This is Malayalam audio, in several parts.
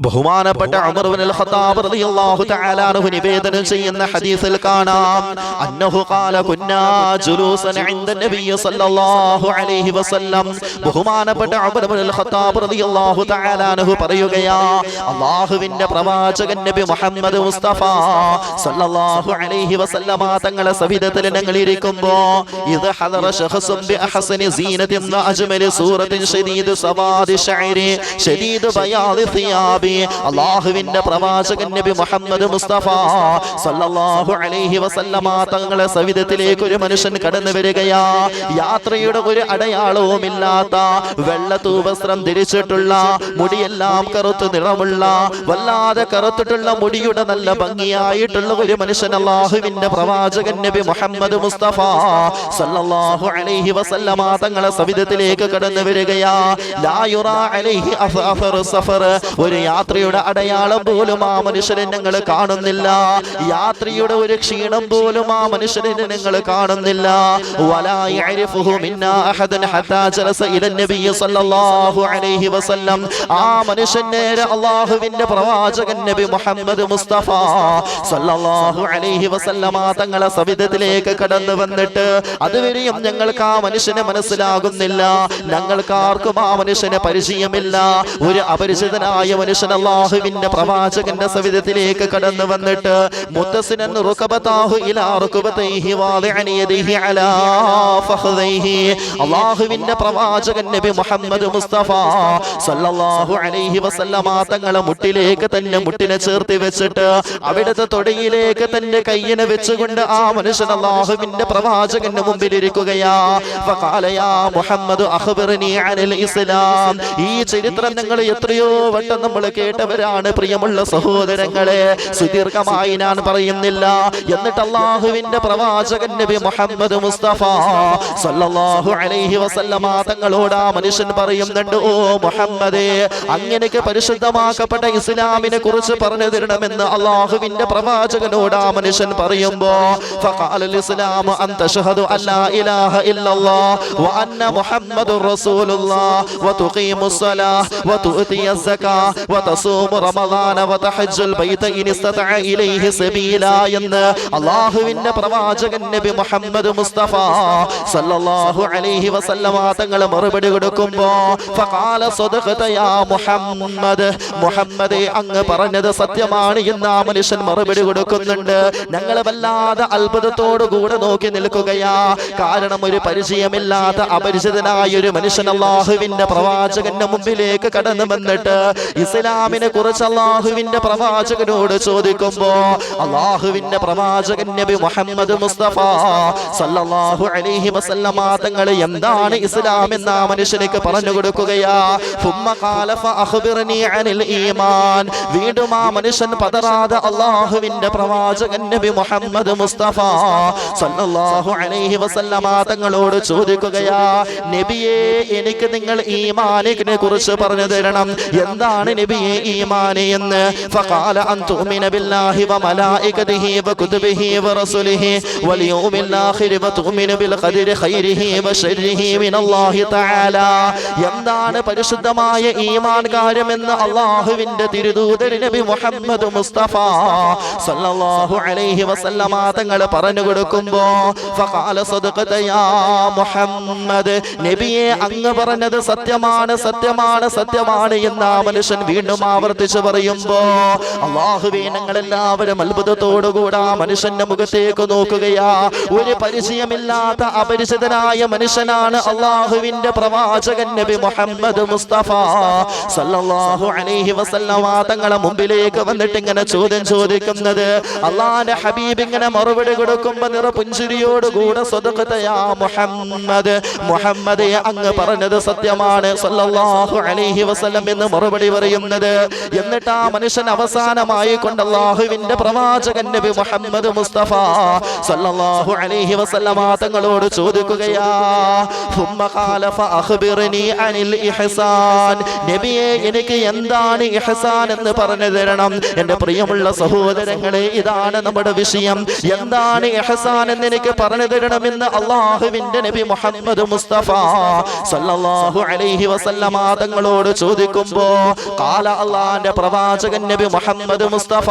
ബഹുമാനപ്പെട്ട ഉമർ ഇബ്നുൽ ഖത്താബ് റളിയല്ലാഹു തആല അൻഹു നിവേദനം ചെയ്യുന്ന ഹദീസിൽ കാണാം അന്നഹു ഖാല കുന്നാ ജുലൂസൻ ഇൻദ നബി സല്ലല്ലാഹു അലൈഹി വസല്ലം. ബഹുമാനപ്പെട്ട ഉമർ ഇബ്നുൽ ഖത്താബ് റളിയല്ലാഹു തആല അൻഹു പറയുകയാ, അല്ലാഹുവിന്റെ പ്രവാചകൻ നബി മുഹമ്മദ് മുസ്തഫ സല്ലല്ലാഹു അലൈഹി വസല്ലമ തങ്ങളെ സവിധത്തിൽ ഞങ്ങൾ ഇരിക്കുമ്പോൾ ഇത് ഹദറ ശഖ്സുൻ ബി അഹ്സനി സീനത്തിൻ അജ്മലി സൂറത്തിൻ ശദീദ് സവാദി ശഅരി ശദീദ് ബയാദി സിയാബ്. അല്ലാഹുവിന്റെ പ്രവാചകൻ നബി മുഹമ്മദ് മുസ്തഫ സല്ലല്ലാഹു അലൈഹി വസല്ലമ തങ്ങളെ സവിധത്തിലേക്ക് ഒരു മനുഷ്യൻ കടന്നു വരികയാ. യാത്രയുടെ ഒരു അടയാളവും ഇല്ലാത്ത വെള്ളത്തൂവസ്ത്രം ധരിച്ചിട്ടുള്ള, മുടിയെല്ലാം കറുത്തു നിറമുള്ള, വല്ലാതെ കറുത്തിട്ടുള്ള മുടിയുടെ നല്ല ഭംഗിയായിട്ടുള്ള ഒരു മനുഷ്യൻ അല്ലാഹുവിന്റെ പ്രവാചകൻ നബി മുഹമ്മദ് മുസ്തഫ സല്ലല്ലാഹു അലൈഹി വസല്ലമ തങ്ങളെ സവിധത്തിലേക്ക് കടന്നു വരികയാ. ലാ യുറാ അലൈഹി അഫറു സഫർ, ഒരു യാത്രയുടെ അടയാളം പോലും ആ മനുഷ്യനെ ഞങ്ങൾ കാണുന്നില്ല. യാത്രയുടെ ഒരു ക്ഷീണം പോലും ആ മനുഷ്യനെ ഞങ്ങൾ കാണുന്നില്ല. വലാ യഅരിഫുഹു മിന്നാ അഹദൻ ഹത്താ ജലസ ഇല നബി സല്ലല്ലാഹു അലൈഹി വസല്ലം. ആ മനുഷ്യൻ നേരെ അല്ലാഹുവിന്റെ പ്രവാചകൻ നബി മുഹമ്മദ് മുസ്തഫ സല്ലല്ലാഹു അലൈഹി വസല്ലമ തങ്ങളെ സവിധത്തിലേക്ക് കടന്നു വന്നിട്ട് അതുവരെയും ഞങ്ങൾക്ക് ആ മനുഷ്യനെ മനസ്സിലാകുന്നില്ല. ഞങ്ങൾക്ക് ആർക്കും ആ മനുഷ്യനെ പരിചയമില്ല. ഒരു അപരിചിതനായ മനുഷ്യൻ അല്ലാഹുവിന്റെ പ്രവാചകന്റെ സവിധത്തിലേക്ക് കടന്നു വന്നിട്ട് മുത്തസിനൻ റുകബതാഹു ഇലാ റുകബതൈഹി വാദിഅൻ യദിഹി അലാ ഫഖദൈഹി. അല്ലാഹുവിന്റെ പ്രവാചകൻ നബി മുഹമ്മദ് മുസ്തഫ സല്ലല്ലാഹു അലൈഹി വസല്ലമ തങ്ങളെ മുട്ടിലേക്ക് തന്നെ മുട്ടിനെ ചേർത്ത് വെച്ചിട്ട് അവിടുത്തെ തൊടയിലേക്ക് തന്റെ കയ്യിനെ വെച്ചുകൊണ്ട് ആ മനുഷ്യൻ അല്ലാഹുവിന്റെ പ്രവാചകന്റെ മുമ്പിൽ ഇരിക്കുകയാ. ഫഖാല യാ മുഹമ്മദ് അഖ്ബിർനി അനിൽ ഇസ്ലാം. ഈ ചരിത്രം നിങ്ങൾ എത്രയോ വട്ടം നമ്മൾ കേട്ടവരാണ് പ്രിയമുള്ള സഹോദരങ്ങളെ, സുദീർഘമായി ഞാൻ പറയുന്നില്ല. എന്നിട്ട് അല്ലാഹുവിന്റെ പ്രവാചകൻ നബി മുഹമ്മദ് മുസ്തഫ സല്ലല്ലാഹു അലൈഹി വസല്ലമ തങ്ങളോട് ആ മനുഷ്യൻ പറയുന്നുണ്ട്, ഓ മുഹമ്മദേ, അങ്ങനെയൊക്കെ പരിശുദ്ധമാക്കപ്പെട്ട ഇസ്ലാമിനെ കുറിച്ച് പറഞ്ഞു തരണമെന്ന് അല്ലാഹുവിന്റെ പ്രവാചകനോട് ആ മനുഷ്യൻ പറയുമ്പോ ഫഖാലൽ ഇസ്ലാമു അൻ തശ്ഹദു അല്ലാ ഇലാഹ ഇല്ലല്ലാഹ് വ അന്ന മുഹമ്മദുർ റസൂലുള്ളാഹ് വ തുഖീമുസ് സ്വലാഹ് വ തുഅതിയസ് സകാത്ത് വ തസൂമു റമളാന വ തഹജ്ജുൽ ബൈത ഇൻ ഇസ്തതഅ ഇലൈഹി സബീല എന്ന് അല്ലാഹുവിന്റെ പ്രവാചകൻ നബി മുഹമ്മദ് മുസ്തഫ സല്ലല്ലാഹു അലൈഹി വസല്ലമ തങ്ങൾ മറുപടി കൊടുക്കുമ്പോ ഫഖാല സദഖത യാ മുഹമ്മദ്, മുഹമ്മദേ അങ്ങ് പറഞ്ഞത് സത്യമാണ് എന്ന് ആ മനുഷ്യൻ മറുപടി കൊടുക്കുന്നുണ്ട്. ഞങ്ങൾ വല്ലാതെ അത്ഭുതത്തോടു കൂടെ നോക്കി നിൽക്കുകയാ. കാരണം ഒരു പരിചയമില്ലാത്ത അപരിചിതനായ ഒരു മനുഷ്യൻ അല്ലാഹുവിന്റെ പ്രവാചകന്റെ മുമ്പിലേക്ക് കടന്നു വന്നിട്ട് ഇസ്ലാമിനെ കുറിച്ച് അല്ലാഹുവിന്റെ പ്രവാചകനോട് ചോദിക്കുമ്പോ അല്ലാഹുവിന്റെ പ്രവാചകൻ നബി മുഹമ്മദ് മുസ്തഫ സല്ലല്ലാഹു അലൈഹി വസല്ലമ തങ്ങൾ എന്താണ് ഇസ്ലാം എന്ന് ആ മനുഷ്യനിക്ക് പറഞ്ഞു കൊടുക്കുകയാ. ഫുമ്മ ഖാല ഫഅഖ്ബിർനി അനിൽ ഈമാൻ. വീണ്ടും ആ മനുഷ്യൻ പതറാതെ അല്ലാഹുവിന്റെ പ്രവാചകൻ നബി മുഹമ്മദ് മുസ്തഫ സല്ലല്ലാഹു അലൈഹി വസല്ലമ തങ്ങളോട് ചോദിക്കുകയാ, നബിയേ, എനിക്ക് നിങ്ങൾ ഈമാനിനെ കുറിച്ച് പറഞ്ഞു തരണം. എന്താണ് നബിയെ ഈമാൻ എന്ന്? ഫഖാല അൻ തുഅ്മിന ബില്ലാഹി വ മലായികതിഹി വ കുതുബിഹി വ റസൂലിഹി വൽ യൗമിൽ ആഖിർ വ തുഅ്മിന ബിൽ ഖദരി ഖൈരിഹി വ ശർരിഹി മിനല്ലാഹി തആല. എന്താണ് പരിശുദ്ധമായ ഈമാൻ കാര്യമെന്ന് അല്ലാഹുവിന്റെ തിരുദൂതൻ നബി മുഹമ്മദ് മുസ്തഫ സല്ലല്ലാഹു അലൈഹി വസല്ലമ തങ്ങൾ പറഞ്ഞു കൊടുക്കുമ്പോ ഫഖാല സദഖത യാ മുഹമ്മദ്, നബിയെ അങ്ങ് പറഞ്ഞത് സത്യമാണ്, സത്യമാണ്, സത്യമാണ് എന്ന് ആ മനുഷ്യൻ വീണ്ടും ആവർത്തിച്ച് പറയുമ്പോ അല്ലാഹുവേ, ഞങ്ങളെല്ലാവരും അത്ഭുതത്തോടുകൂടെ ആ മനുഷ്യന്റെ മുഖത്തേക്ക് നോക്കുകയാ. ഒരു പരിചയമില്ലാത്ത അപരിചിതനായ മനുഷ്യനാണ് അല്ലാഹുവിന്റെ പ്രവാചകൻ നബി മുഹമ്മദ് മുസ്തഫ സല്ലല്ലാഹു അലൈഹി വസല്ലമ തങ്ങളെ മുമ്പിലേക്ക് വന്നിട്ട് ഇങ്ങനെ ചോദ്യം ചോദിക്കുന്നത്. അല്ലാഹുവിന്റെ ഹബീബ് ഇങ്ങനെ മറുപടി കൊടുക്കുമ്പോ നിറപുഞ്ചിരിയോടുകൂടെ സദഖത യാ മുഹമ്മദ്, മുഹമ്മദേ, അങ്ങ് പറഞ്ഞത് സത്യമാണ് സല്ലല്ലാഹു അലൈഹി വസല്ലം എന്ന് മറുപടി പറയുന്നത്. എന്നിട്ട് ആ മനുഷ്യൻ അവസാനമായി കൊണ്ട് അല്ലാഹുവിന്റെ പ്രവാചകൻ നബി മുഹമ്മദ് മുസ്തഫ സല്ലല്ലാഹു അലൈഹി വസല്ലമ തങ്ങളോട് ചോദിക്കുകയാ, ഫുമ്മ ഖാല ഫഅഖ്ബിർനി അനിൽ ഇഹ്സാൻ. നബിയെ, എനിക്ക് എന്താണ് ഇഹ്സാൻ എന്ന് പറഞ്ഞു തരണം. എന്റെ പ്രിയമുള്ള സഹോദരങ്ങളെ, ഇതാണ് നമ്മുടെ വിഷയം. എന്താണ് ഇഹ്സാൻ എന്ന് എനിക്ക് പറഞ്ഞു തരണമെന്ന് അല്ലാഹുവിന്റെ നബി മുഹമ്മദ് മുസ്തഫ സല്ലല്ലാഹു അലൈഹി വസല്ലമ തങ്ങളോട് ചോദിക്കുമ്പോ ഖാല ഖാല അല്ലാഹുവിന്റെ പ്രവാചകൻ നബി മുഹമ്മദ് മുസ്തഫ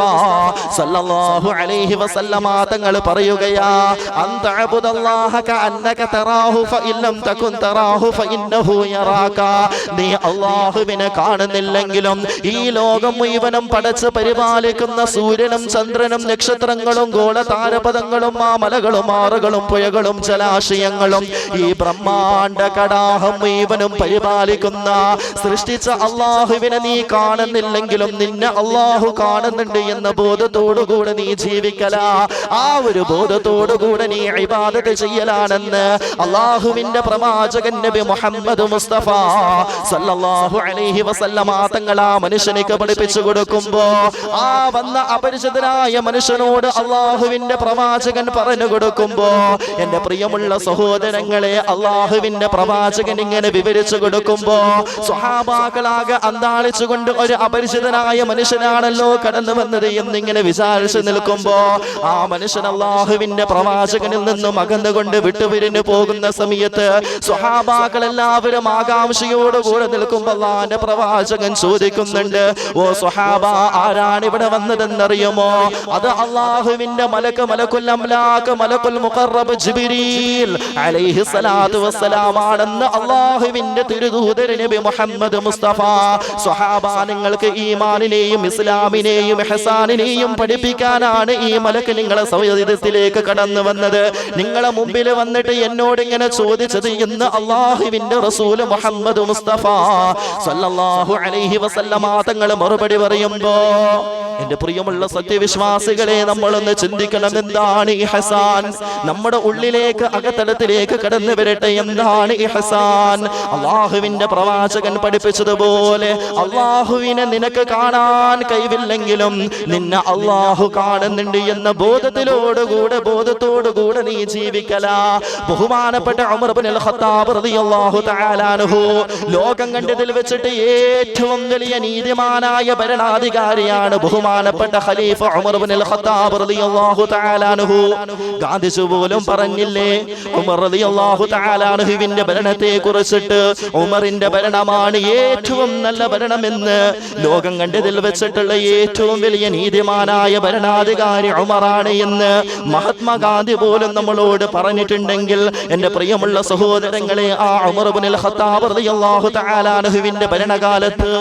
സല്ലല്ലാഹു അലൈഹി വസല്ലമ തങ്ങൾ പറയുകയാ അൻത അബ്ദുല്ലാഹ കഅന്നക തറാഹു ഫഇൻ ലം തകുൻ തറാഹു ഫഇന്നഹു യറാക. നീ അല്ലാഹുവിനെ കാണുന്നില്ലെങ്കിലും ഈ ലോകം മുഴുവനും പടച്ച് പരിപാലിക്കുന്ന സൂര്യനും ചന്ദ്രനും നക്ഷത്രങ്ങളും ഗോളതാരപഥങ്ങളും ആ മലകളും ആറുകളും പുഴകളും ജലാശയങ്ങളും ഈ ബ്രഹ്മാണ്ഡ കടാഹം മുഴുവനും പരിപാലിക്കുന്ന സൃഷ്ടിച്ച അല്ലാഹുവിനെ നീ കാണുന്നില്ലെങ്കിലും നിന്നെ അല്ലാഹു കാണുന്നുണ്ട് എന്ന ബോധത്തോടുകൂടെ നീ ജീവിക്കല. ആ ഒരു ബോധത്തോടുകൂടെ നീ ഇബാദത്ത് ചെയ്യലാണെന്ന് അല്ലാഹുവിന്റെ പ്രവാചകൻ നബി മുഹമ്മദ് മുസ്തഫ സല്ലല്ലാഹു അലൈഹി വസല്ലമ തങ്ങൾ ആ മനുഷ്യനിക്ക് പഠിപ്പിച്ചു കൊടുക്കുമ്പോ ആ വന്ന അപരിചിതനായ മനുഷ്യനോട് അല്ലാഹുവിന്റെ പ്രവാചകൻ പറഞ്ഞു കൊടുക്കുമ്പോ എന്റെ പ്രിയമുള്ള സഹോദരങ്ങളെ അല്ലാഹുവിന്റെ പ്രവാചകൻ ഇങ്ങനെ വിവരിച്ചു കൊടുക്കുമ്പോ സ്വഹാബാക്കളാകെ അന്താളിച്ചുകൊണ്ട് ഒരു അപരിചിതനായ മനുഷ്യനാണല്ലോ കടന്നു വന്നത് എന്നിങ്ങനെ വിചാരിച്ചു നിൽക്കുമ്പോ ആ മനുഷ്യൻ അല്ലാഹുവിന്റെ പ്രവാചകനിൽ നിന്നും അകന്നുകൊണ്ട് വിട്ടുപിരിഞ്ഞു പോകുന്ന സമയത്ത് സ്വഹാബാക്കൾ എല്ലാവരും ആകാംക്ഷയോടുകൂടെ നിൽക്കുമ്പോൾ അല്ലാഹുവിന്റെ പ്രവാചകൻ ചോദിക്കുന്നുണ്ട്, ഓ സ്വഹാബ, ആരാണ് ഇവിടെ വന്നതെന്നറിയുമോ? അത് അല്ലാഹുവിന്റെ മലക്കുൽ അംലാക്ക് മലക്കുൽ മുഖറബ് ജിബ്രീൽ അലൈഹി സ്വലാത്തു വസ്സലാം ആണെന്ന് അല്ലാഹുവിന്റെ തിരുദൂതൻ നബി മുഹമ്മദ് മുസ്തഫ. സ്വഹാബ, നിങ്ങൾക്ക് ഈമാനിനെയും ഇസ്ലാമിനെയും ഇഹ്സാനിനെയും പഠിപ്പിക്കാനാണ് ഈ മലക്ക് നിങ്ങളെ സൗഹൃദത്തിലേക്ക് കടന്നു വന്നത്. നിങ്ങളെ മുമ്പിൽ വന്നിട്ട് എന്നോട് ഇങ്ങനെ ചോദിച്ചത് എന്ന് അല്ലാഹുവിന്റെ റസൂൽ മുഹമ്മദ് മുസ്തഫ സല്ലല്ലാഹു അലൈഹി വസല്ലമ തങ്ങൾ മറുപടി പറയുമ്പോ എന്റെ പ്രിയമുള്ള സത്യവിശ്വാസികളെ നമ്മളൊന്ന് ചിന്തിക്കണം, എന്താണ് ഇഹ്സാൻ? നമ്മുടെ ഉള്ളിലേക്ക് അകത്തളത്തിലേക്ക് കടന്നു വരട്ടെ. എന്താണ് ഇഹ്സാൻ? അല്ലാഹുവിന്റെ പ്രവാചകൻ പഠിപ്പിച്ചതുപോലെ അല്ലാഹുവിനെ നിനക്ക് കാണാൻ കഴിവില്ലെങ്കിലും നിന്നെ അല്ലാഹു കാണുന്നുണ്ട് എന്ന ബോധത്തോടുകൂടെ നീ ജീവിക്കല. ബഹുമാനപ്പെട്ട ഉമർ ഇബ്നുൽ ഖത്താബ് റളിയല്ലാഹു തആല അൻഹു ലോകം കണ്ടതിൽ വെച്ചിട്ട് ഏറ്റവും വലിയ നീതിമാനായ ഭരണാധികാരിയാണ് ബഹുമാനപ്പെട്ട ഖലീഫ ഉമർ ഇബ്നുൽ ഖത്താബ് റളിയല്ലാഹു തആല അൻഹു. ഗാന്ധിജി പോലും പറഞ്ഞില്ലേ ഉമർ റളിയല്ലാഹു തആല അൻഹുവിന്റെ ഭരണത്തെ കുറിച്ചിട്ട്, ഉമറിന്റെ ഭരണമാണ് ഏറ്റവും നല്ല ഭരണമെന്ന്. ലോകം കണ്ടതിൽ വെച്ചിട്ടുള്ള ഏറ്റവും വലിയ നീതിമാനായ ഭരണാധികാരി ഉമറാണ് എന്ന് മഹാത്മാഗാന്ധി പോലും നമ്മളോട് പറഞ്ഞിട്ടുണ്ടെങ്കിൽ എന്റെ പ്രിയമുള്ള സഹോദരങ്ങളെ, ആ ഉമർ ഇബ്നുൽ ഖത്താബ് റളിയല്ലാഹു തആല അൻഹുവിന്റെ ഭരണകാലത്ത്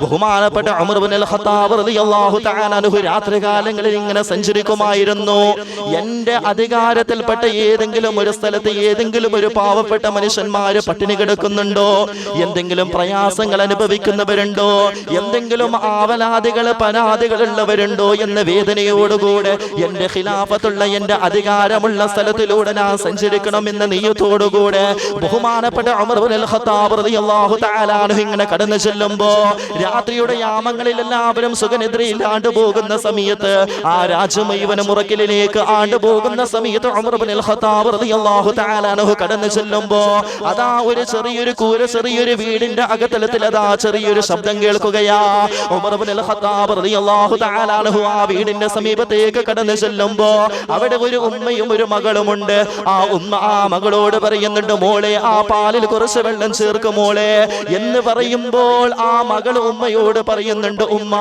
ബഹുമാനപ്പെട്ട ഉമർ ഇബ്നുൽ ഖത്താബ് റളിയല്ലാഹു തആല അൻഹു രാത്രികാലങ്ങളിൽ ഇങ്ങനെ സഞ്ചരിക്കുമായിരുന്നു. എന്റെ അധികാരത്തിൽപ്പെട്ട ഏതെങ്കിലും ഒരു സ്ഥലത്ത് ഏതെങ്കിലും ഒരു പാവപ്പെട്ട മനുഷ്യന്മാര് പട്ടിണി കിടക്കുന്നുണ്ടോ, എന്തെങ്കിലും പ്രയാസങ്ങൾ അനുഭവിക്കുന്നവരുണ്ടോ, എന്തെങ്കിലും ആവലാദികൾ പരാതികളുള്ളവരുണ്ടോ എന്ന വേദനയോടുകൂടെ എന്റെ ഖിലാഫത്തുള്ള എന്റെ അധികാരമുള്ള സ്ഥലത്തിലൂടെ ഞാൻ സഞ്ചരിക്കണം എന്ന നീയത്തോടുകൂടെ ബഹുമാനപ്പെട്ട ഉമർ ഇബ്നുൽ ഖത്താബ് റളിയല്ലാഹു തആല അൻഹു ഇങ്ങനെ കടന്നു ചെല്ലുമ്പോ രാത്രിയുടെ യാമങ്ങളിൽ എല്ലാവരും സുഖനിദ്രയില്ലാണ്ട് പോകുന്ന സമയത്ത്, ആ രാജ്യം മുഴുവനും ഉറക്കിലേക്ക് ആണ്ടുപോകുന്ന സമയത്ത് ഉമർ ഇബ്നുൽ ഖത്താബ് റളിയല്ലാഹു തആല അൻഹു കടന്നു ചെല്ലുമ്പോ അതാ ഒരു ചെറിയൊരു വീടിന്റെ അകത്തളത്തിൽ അതാ ചെറിയൊരു ശബ്ദം കേൾക്കുകയാ. ഉമർ ഇബ്നുൽ ഖത്താബ് റളിയല്ലാഹു തആല അൻഹു ആ വീടിന്റെ സമീപത്തേക്ക് കടന്നു ചെല്ലുമ്പോ അവിടെ ഒരു ഉമ്മയും ഒരു മകളുമുണ്ട്. ആ ഉമ്മ ആ മകളോട് പറയുന്നുണ്ട്, മോളെ ആ പാലിൽ കുറച്ച് വെള്ളം ചേർക്കും മോളെ എന്ന് പറയുമ്പോൾ ആ മകൾ ഉമ്മയോട് പറയുന്നുണ്ട്, ഉമ്മ,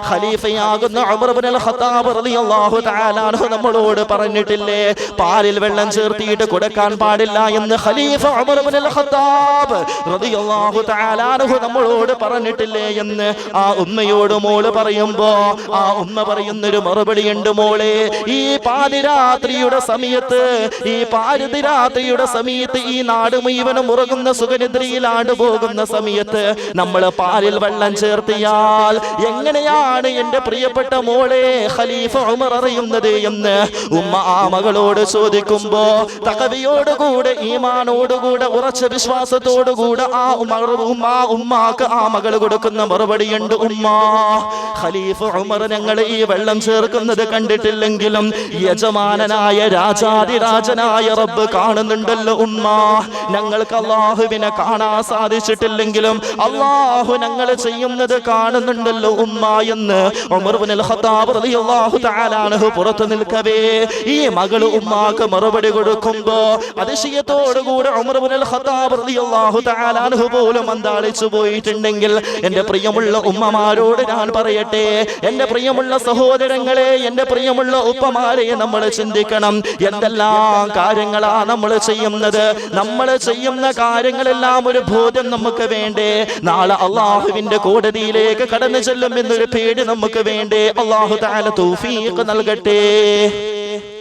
ഖലീഫയാകുന്ന ഉമർ ഇബ്നുൽ ഖത്താബ് റളിയല്ലാഹു തആല അൻഹു നമ്മളോട് പറഞ്ഞിട്ടില്ലേ പാലിൽ വെള്ളം ചേർത്തിയിട്ട് കൊടുക്കാൻ പാടില്ല എന്ന്? ഖലീഫ ഉമർ ഇബ്നുൽ ഖത്താബ് റളിയല്ലാഹു തആല അൻഹു നമ്മളോട് പറഞ്ഞിട്ടില്ലേ എന്ന് ആ ഉമ്മയോട് മോള് പറയുമ്പോ ആ ഉമ്മ പറയുന്നൊരു മറുപടിയുണ്ട്, മോളെ, ഈ പാതിരാത്രിയുടെ സമയത്ത് ഈ നാട് മുഴുവനും ഉറങ്ങുന്ന സുഖനിദ്രയിലാണ്ട് പോകുന്ന സമയത്ത് നമ്മൾ പാലിൽ വെള്ളം ചേർത്തിയാൽ എങ്ങനെയാണ് എന്റെ പ്രിയപ്പെട്ട മോളെ ഖലീഫ ഉമർ അറിയുന്നത് എന്ന് ഉമ്മ ആ മകളോട് ചോദിക്കുമ്പോ തഖവയോടുകൂടെ ഈമാനോടുകൂടെ ഉറച്ച വിശ്വാസത്തോടുകൂടെ ആ ഉമ്മാക്ക് ആ മകൾ കൊടുക്കുന്ന മറുപടിയുണ്ട്, ഉമ്മ, ഖലീഫ ഉമർ ഞങ്ങൾ ഈ വെള്ളം ചേർക്കുന്നത് കണ്ടിട്ടില്ലെങ്കിലും യജമാനനായ രാജാതിരാജനായ റബ്ബ് കാണുന്നുണ്ടല്ലോ ഉമ്മ. ഞങ്ങൾക്ക് അല്ലാഹുവിനെ കാണാൻ സാധിച്ചിട്ടില്ലെങ്കിലും അല്ലാഹു ഞങ്ങൾ ചെയ്യുന്നത് കാണുന്നുണ്ടല്ലോ ഉമ്മ എന്ന് ഉമർ ഇബ്നുൽ ഖത്താബ് റളിയല്ലാഹു തആല അൻഹു പുറത്തു നിൽക്കവേ ഈ മകള് ഉമ്മാക്ക് മറുപടി കൊടുക്കുമ്പോ അതിശയത്തോടുകൂടെ ഉമർ ഇബ്നുൽ ഖത്താബ് റളിയല്ലാഹു തആല അൻഹു പോലും അന്താളിച്ചു പോയിട്ടുണ്ടെങ്കിൽ എന്റെ പ്രിയമുള്ള ഉമ്മമാരോട് ഞാൻ പറയട്ടെ, എന്റെ പ്രിയമുള്ള സഹോദരങ്ങളെ, എന്റെ പ്രിയമുള്ള ഉപ്പമാരെ, നമ്മൾ ചിന്തിക്കണം എന്തെല്ലാം കാര്യങ്ങളാ നമ്മൾ ചെയ്യുന്നത്. നമ്മൾ ചെയ്യുന്ന കാര്യങ്ങളെല്ലാം ഒരു ബോധം നമുക്ക് വേണ്ടേ? നാളെ അള്ളാഹുവിന്റെ കോടതിയിലേക്ക് കടന്നു ചെല്ലും എന്നൊരു പേടി നമുക്ക് വേണ്ടേ? അള്ളാഹു തആല തൗഫീഖ് നൽകട്ടെ.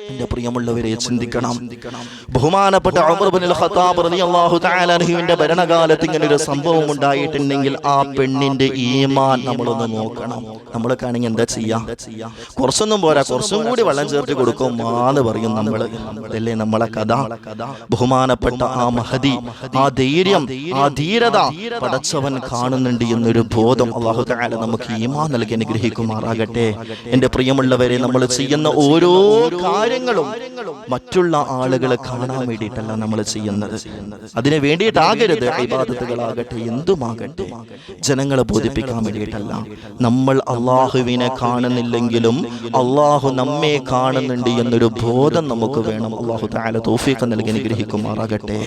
എന്റെ പ്രിയമുള്ളവരെ ചിന്തിക്കണം. ബഹുമാനപ്പെട്ട ഉമർ ഇബ്നുൽ ഖത്താബ് റളിയല്ലാഹു തആല അൻഹുവിന്റെ ഭരണകാലത്ത് ഇങ്ങനെ ഒരു സംഭവം ഉണ്ടായിട്ടുണ്ടെങ്കിൽ ആ പെണ്ണിന്റെ ഈമാൻ നമ്മളൊന്ന് നോക്കണം. നമ്മളൊക്കെയാണെങ്കിൽ എന്താ ചെയ്യാ? കുറച്ചൊന്നും പോരാ, കുറച്ചും കൂടി വെള്ളം ചേർത്ത് കൊടുക്കും എന്ന് പറയും നമ്മൾ. അതല്ലേ നമ്മളെ കഥ. ബഹുമാനപ്പെട്ട ആ മഹദി, ആ ധൈര്യം, ആ ധീരത പടച്ചവൻ കാണുന്നുണ്ട് എന്നൊരു ബോധം അല്ലാഹു തആല നമുക്ക് ഈമാൻ നൽകി അനുഗ്രഹിക്കുമാറാകട്ടെ. എന്റെ പ്രിയമുള്ളവരെ, നമ്മൾ ചെയ്യുന്ന ഓരോ കാര്യങ്ങളും മറ്റുള്ള ആളുകളെ കാണാൻ വേണ്ടിയിട്ടല്ല നമ്മൾ ചെയ്യുന്നത്. അതിനു വേണ്ടിയിട്ടാകരുത്. ഇബാദത്തുകളാകട്ടെ, എന്തുമാകട്ടെ, ജനങ്ങളെ ബോധിപ്പിക്കാൻ വേണ്ടിയിട്ടല്ല. നമ്മൾ അള്ളാഹുവിനെ കാണുന്നില്ലെങ്കിലും അള്ളാഹു നമ്മെ കാണുന്നുണ്ട് എന്നൊരു ബോധം നമുക്ക് വേണം. അള്ളാഹു തആല തൗഫീഖ് നൽകി അനുഗ്രഹിക്കുമാറാകട്ടെ.